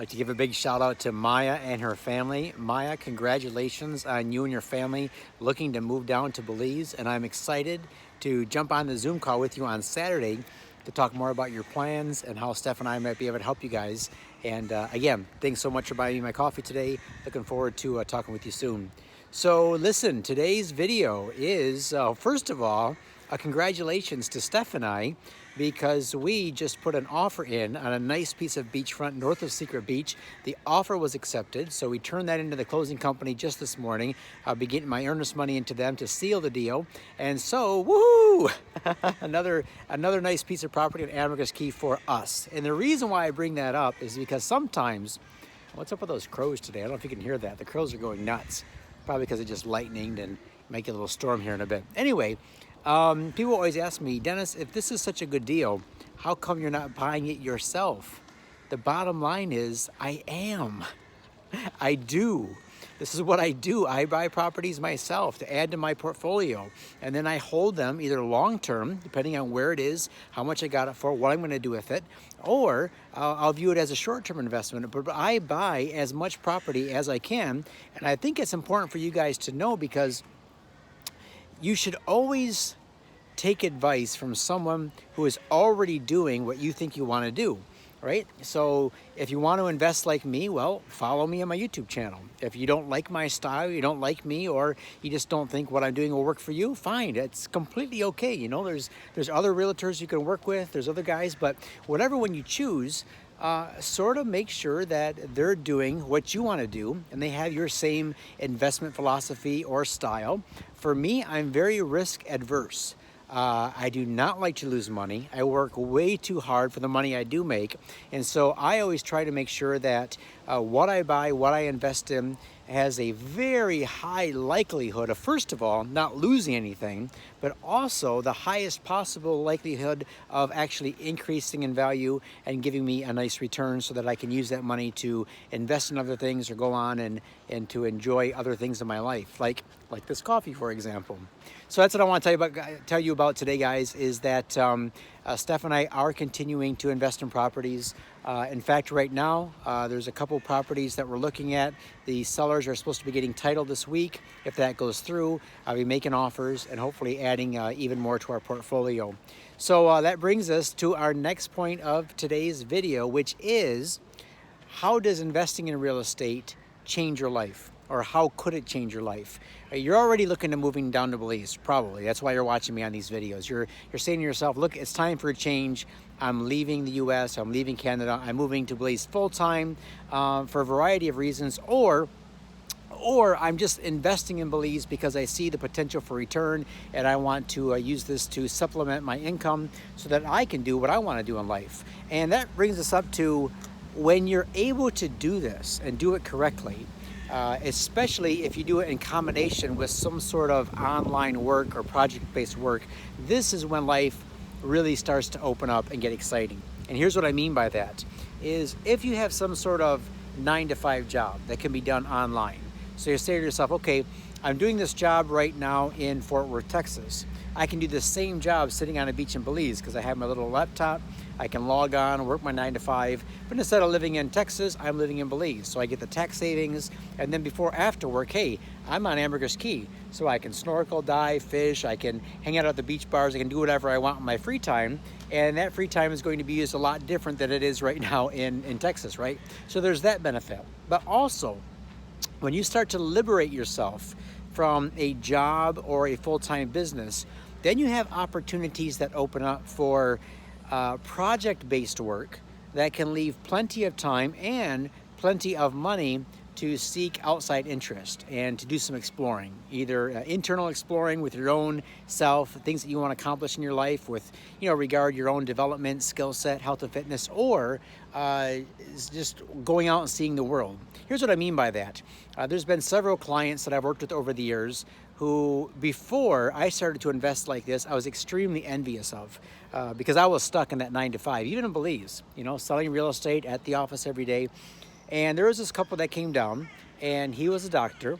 like to give a big shout out to Maya and her family. Maya, congratulations on you and your family looking to move down to Belize. And I'm excited to jump on the Zoom call with you on Saturday to talk more about your plans and how Steph and I might be able to help you guys. And again, thanks so much for buying me my coffee today. Looking forward to talking with you soon. So listen, today's video is, first of all, congratulations to Steph and I, because we just put an offer in on a nice piece of beachfront north of Secret Beach. The offer was accepted, so we turned that into the closing company just this morning. I'll be getting my earnest money into them to seal the deal. And so, woohoo! another nice piece of property on Ambergris Caye for us. And the reason why I bring that up is because sometimes, what's up with those crows today? I don't know if you can hear that. The crows are going nuts. Probably because it just lightninged and might get a little storm here in a bit. Anyway, people always ask me, Dennis, if this is such a good deal, how come you're not buying it yourself? The bottom line is, I am. I do. This is what I do. I buy properties myself to add to my portfolio. And then I hold them either long-term, depending on where it is, how much I got it for, what I'm going to do with it, or I'll view it as a short-term investment. But I buy as much property as I can. And I think it's important for you guys to know, because you should always take advice from someone who is already doing what you think you want to do. Right? So if you want to invest like me, well, follow me on my YouTube channel. If you don't like my style, you don't like me, or you just don't think what I'm doing will work for you, fine. It's completely okay. You know, there's other realtors you can work with. There's other guys, but whatever one you choose, sort of make sure that they're doing what you want to do and they have your same investment philosophy or style. For me, I'm very risk adverse. I do not like to lose money. I work way too hard for the money I do make. And so I always try to make sure that what I buy, what I invest in, has a very high likelihood of, first of all, not losing anything, but also the highest possible likelihood of actually increasing in value and giving me a nice return, so that I can use that money to invest in other things or go on and to enjoy other things in my life, like this coffee, for example. So that's what I want to tell you about today, guys, is that Steph and I are continuing to invest in properties. In fact, right now, there's a couple properties that we're looking at. The sellers are supposed to be getting titled this week. If that goes through, I'll be making offers and hopefully adding even more to our portfolio. So that brings us to our next point of today's video, which is, how does investing in real estate change your life? Or how could it change your life? You're already looking to moving down to Belize, probably. That's why you're watching me on these videos. You're saying to yourself, look, it's time for a change. I'm leaving the US, I'm leaving Canada, I'm moving to Belize full-time for a variety of reasons, or I'm just investing in Belize because I see the potential for return and I want to use this to supplement my income so that I can do what I want to do in life. And that brings us up to, when you're able to do this and do it correctly, especially if you do it in combination with some sort of online work or project-based work, this is when life really starts to open up and get exciting. And here's what I mean by that, is if you have some sort of 9-to-5 job that can be done online. So you say to yourself, okay, I'm doing this job right now in Fort Worth, Texas. I can do the same job sitting on a beach in Belize because I have my little laptop. I can log on, work my 9-to-5, but instead of living in Texas, I'm living in Belize. So I get the tax savings, and then after work, hey, I'm on Ambergris Caye, so I can snorkel, dive, fish, I can hang out at the beach bars, I can do whatever I want in my free time, and that free time is going to be used a lot different than it is right now in Texas, right? So there's that benefit. But also, when you start to liberate yourself from a job or a full-time business, then you have opportunities that open up for project-based work that can leave plenty of time and plenty of money to seek outside interest and to do some exploring, either internal exploring with your own self, things that you want to accomplish in your life with, regard your own development, skill set, health and fitness, or just going out and seeing the world. Here's what I mean by that. There's been several clients that I've worked with over the years who, before I started to invest like this, I was extremely envious of because I was stuck in that 9-to-5, even in Belize, selling real estate at the office every day. And there was this couple that came down, and he was a doctor,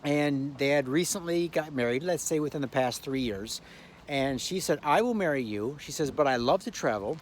and they had recently got married, let's say within the past 3 years. And she said, I will marry you. She says, but I love to travel,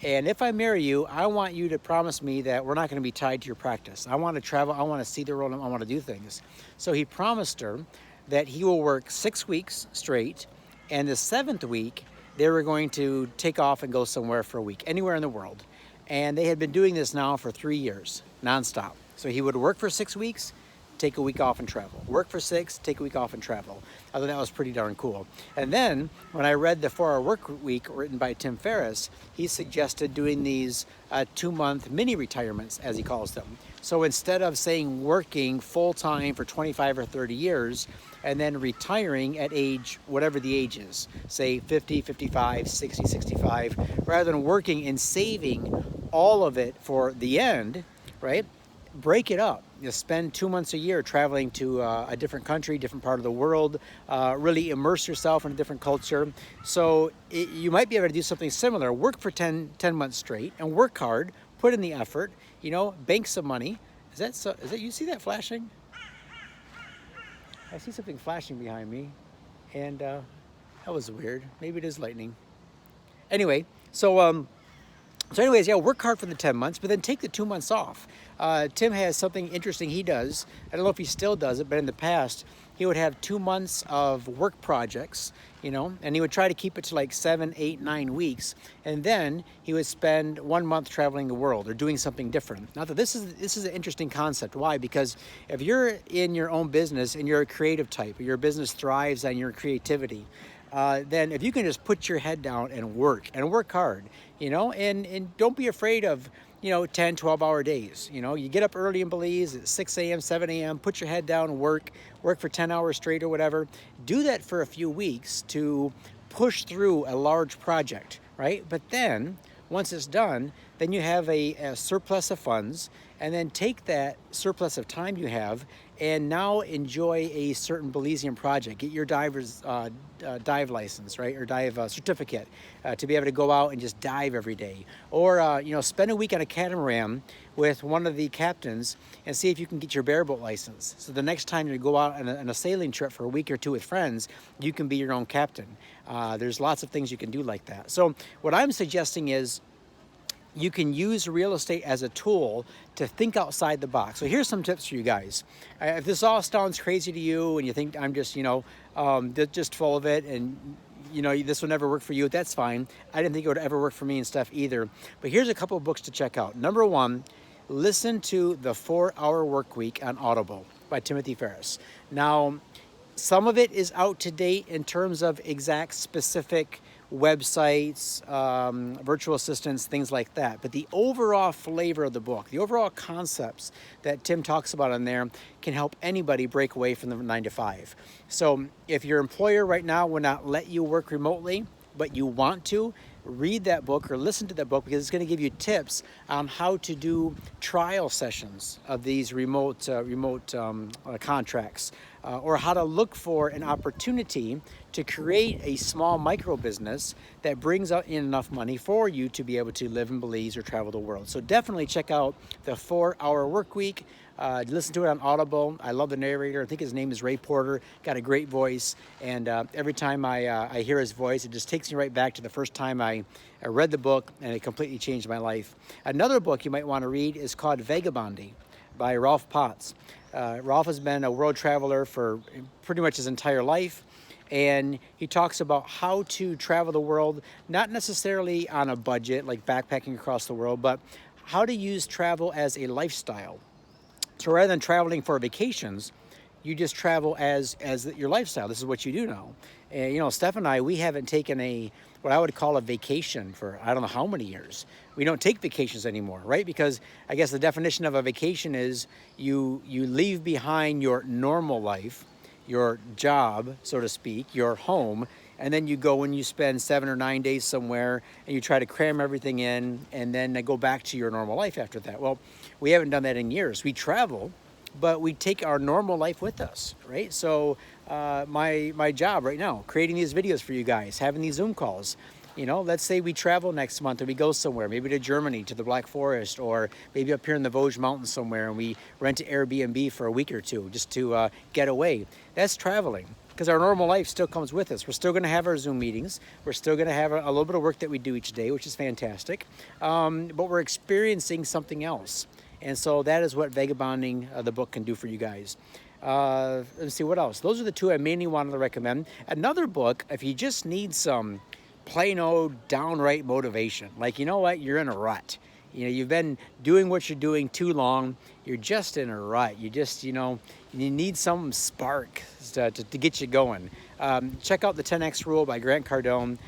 And if I marry you, I want you to promise me that we're not going to be tied to your practice. I want to travel. I want to see the world. I want to do things. So he promised her that he will work 6 weeks straight. And the 7th week, they were going to take off and go somewhere for a week, anywhere in the world. And they had been doing this now for 3 years, nonstop. So he would work for 6 weeks, take a week off and travel. Work for 6, take a week off and travel. I thought that was pretty darn cool. And then when I read the 4-Hour Workweek written by Tim Ferriss, he suggested doing these 2-month mini retirements, as he calls them. So instead of saying working full time for 25 or 30 years and then retiring at age, whatever the age is, say 50, 55, 60, 65, rather than working and saving all of it for the end, right? Break it up. You spend 2 months a year traveling to a different country, different part of the world, really immerse yourself in a different culture. So you might be able to do something similar. Work for 10 months straight and work hard, put in the effort, bank some money. Is that you see that flashing? I see something flashing behind me, and that was weird. Maybe it is lightning. Anyway, so anyways, yeah, work hard for the 10 months, but then take the 2 months off. Tim has something interesting he does. I don't know if he still does it, but in the past, he would have 2 months of work projects, and he would try to keep it to like 7, 8, 9 weeks. And then he would spend 1 month traveling the world or doing something different. Now, this is an interesting concept. Why? Because if you're in your own business and you're a creative type, your business thrives on your creativity, then if you can just put your head down and work hard, and don't be afraid of, 10, 12-hour days. You get up early in Belize at 6 a.m., 7 a.m., put your head down, work for 10 hours straight or whatever. Do that for a few weeks to push through a large project, right? But then once it's done, then you have a surplus of funds, and then take that surplus of time you have and now enjoy a certain Belizean project. Get your diver's dive license, right, or dive certificate to be able to go out and just dive every day. Or, spend a week on a catamaran with one of the captains and see if you can get your bareboat license. So the next time you go out on a sailing trip for a week or two with friends, you can be your own captain. There's lots of things you can do like that. So what I'm suggesting is, you can use real estate as a tool to think outside the box. So here's some tips for you guys. If this all sounds crazy to you and you think I'm just, just full of it and, this will never work for you, that's fine. I didn't think it would ever work for me and stuff either. But here's a couple of books to check out. Number 1, listen to the 4-Hour Workweek on Audible by Timothy Ferriss. Now, some of it is out to date in terms of exact specific websites, virtual assistants, things like that. But the overall flavor of the book, the overall concepts that Tim talks about in there can help anybody break away from the 9 to 5. So if your employer right now will not let you work remotely, but you want to, read that book or listen to that book, because it's going to give you tips on how to do trial sessions of these remote contracts, or how to look for an opportunity to create a small micro business that brings in enough money for you to be able to live in Belize or travel the world. So definitely check out the 4-Hour Workweek. Listen to it on Audible. I love the narrator. I think his name is Ray Porter. Got a great voice, and every time I hear his voice, it just takes me right back to the first time I read the book, and it completely changed my life. Another book you might want to read is called Vagabondy by Rolf Potts. Rolf has been a world traveler for pretty much his entire life, and he talks about how to travel the world, not necessarily on a budget like backpacking across the world, but how to use travel as a lifestyle. So rather than traveling for vacations, you just travel as your lifestyle. This is what you do now. And, Steph and I, we haven't taken what I would call a vacation for I don't know how many years. We don't take vacations anymore, right? Because I guess the definition of a vacation is you leave behind your normal life, your job, so to speak, your home, and then you go and you spend 7 or 9 days somewhere and you try to cram everything in and then go back to your normal life after that. Well, we haven't done that in years. We travel, but we take our normal life with us, right? So my job right now, creating these videos for you guys, having these Zoom calls, let's say we travel next month and we go somewhere, maybe to Germany, to the Black Forest, or maybe up here in the Vosges Mountains somewhere, and we rent an Airbnb for a week or two just to get away. That's traveling. because our normal life still comes with us. We're still going to have our Zoom meetings. We're still going to have a little bit of work that we do each day, which is fantastic. But we're experiencing something else. And so that is what Vagabonding, the book, can do for you guys. Let's see, what else? Those are the two I mainly wanted to recommend. Another book, if you just need some plain old downright motivation, like, you know what, you're in a rut. You know, you've been doing what you're doing too long. You're just in a rut. You just, you know, you need some spark to get you going. Check out the 10X Rule by Grant Cardone.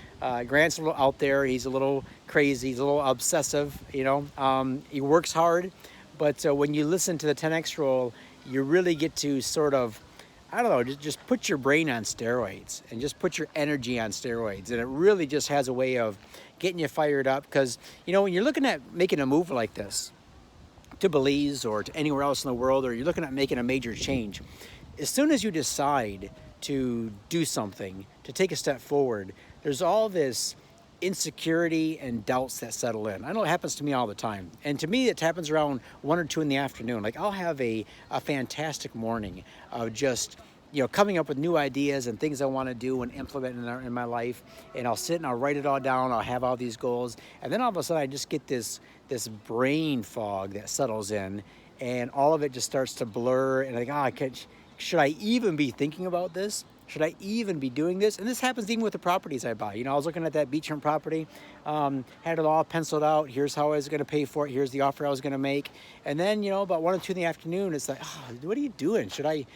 Grant's a little out there. He's a little crazy. He's a little obsessive, you know. He works hard. But when you listen to the 10X Rule, you really get to sort of, I don't know, just put your brain on steroids and just put your energy on steroids. And it really just has a way of getting you fired up. Because, you know, when you're looking at making a move like this to Belize or to anywhere else in the world, or you're looking at making a major change, as soon as you decide to do something, to take a step forward, there's all this insecurity and doubts that settle in. I know it happens to me all the time. And to me, it happens around 1 or 2 in the afternoon. Like, I'll have a fantastic morning of just, you know, coming up with new ideas and things I want to do and implement in my life. And I'll sit and I'll write it all down. I'll have all these goals. And then all of a sudden I just get this brain fog that settles in, and all of it just starts to blur. And I think, should I even be thinking about this? Should I even be doing this? And this happens even with the properties I buy. You know, I was looking at that beachfront property, had it all penciled out. Here's how I was going to pay for it. Here's the offer I was going to make. And then, you know, about 1 or 2 in the afternoon, it's like, oh, what are you doing? Should I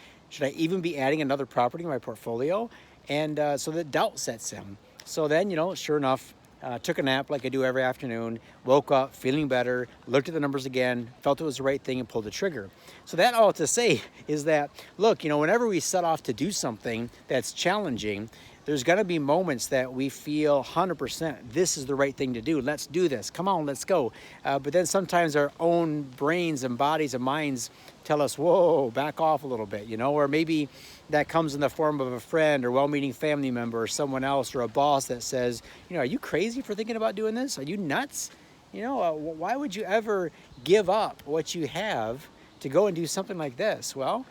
even be adding another property in my portfolio? And so the doubt sets in. So then, you know, sure enough, took a nap like I do every afternoon, woke up feeling better, looked at the numbers again, felt it was the right thing, and pulled the trigger. So that all to say is that, look, you know, whenever we set off to do something that's challenging, there's going to be moments that we feel 100% this is the right thing to do. Let's do this. Come on, let's go. But then sometimes our own brains and bodies and minds tell us, whoa, back off a little bit, you know, or maybe that comes in the form of a friend or well-meaning family member or someone else or a boss that says, you know, are you crazy for thinking about doing this? Are you nuts? You know, why would you ever give up what you have to go and do something like this? Well,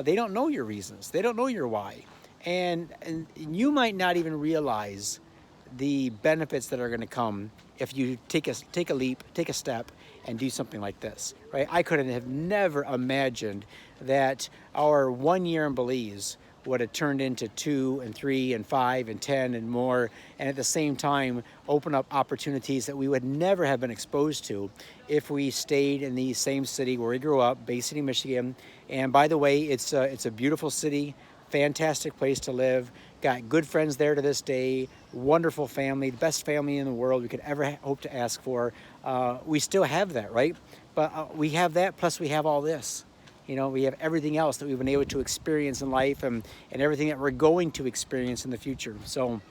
they don't know your reasons. They don't know your why. And you might not even realize the benefits that are going to come if you take a leap, take a step, and do something like this, right? I couldn't have never imagined that our 1 year in Belize would have turned into 2 and 3 and 5 and 10 and more, and at the same time open up opportunities that we would never have been exposed to if we stayed in the same city where we grew up, Bay City, Michigan. And by the way, it's a beautiful city, fantastic place to live, got good friends there to this day, wonderful family, the best family in the world we could ever hope to ask for. We still have that, right? But we have that, plus we have all this. You know, we have everything else that we've been able to experience in life and everything that we're going to experience in the future. So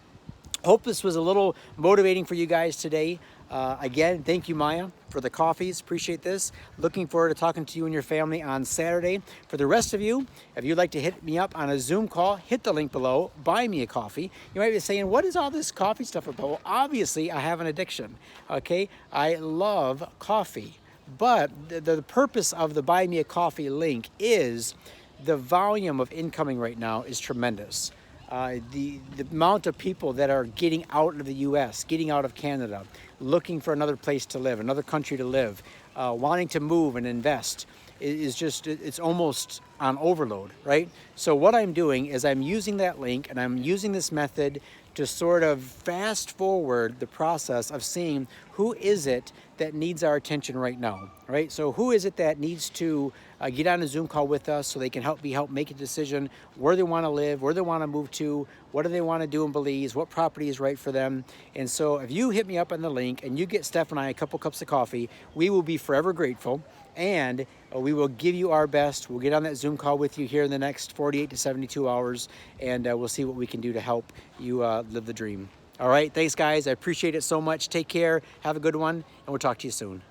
hope this was a little motivating for you guys today. Again, thank you, Maya, for the coffees. Appreciate this. Looking forward to talking to you and your family on Saturday. For the rest of you, if you'd like to hit me up on a Zoom call, hit the link below, buy me a coffee. You might be saying, what is all this coffee stuff about? Well, obviously, I have an addiction, okay? I love coffee. But the purpose of the Buy Me a Coffee link is the volume of incoming right now is tremendous. The amount of people that are getting out of the U.S., getting out of Canada, looking for another place to live, another country to live, wanting to move and invest is just, it's almost on overload, right? So what I'm doing is I'm using that link and I'm using this method to sort of fast forward the process of seeing who is it that needs our attention right now, right? So who is it that needs to get on a Zoom call with us so they can help make a decision where they want to live, where they want to move to, what do they want to do in Belize, what property is right for them. And so if you hit me up on the link and you get Steph and I a couple cups of coffee, we will be forever grateful. And we will give you our best. We'll get on that Zoom call with you here in the next 48 to 72 hours, and we'll see what we can do to help you live the dream. All right, thanks, guys. I appreciate it so much. Take care. Have a good one, and we'll talk to you soon.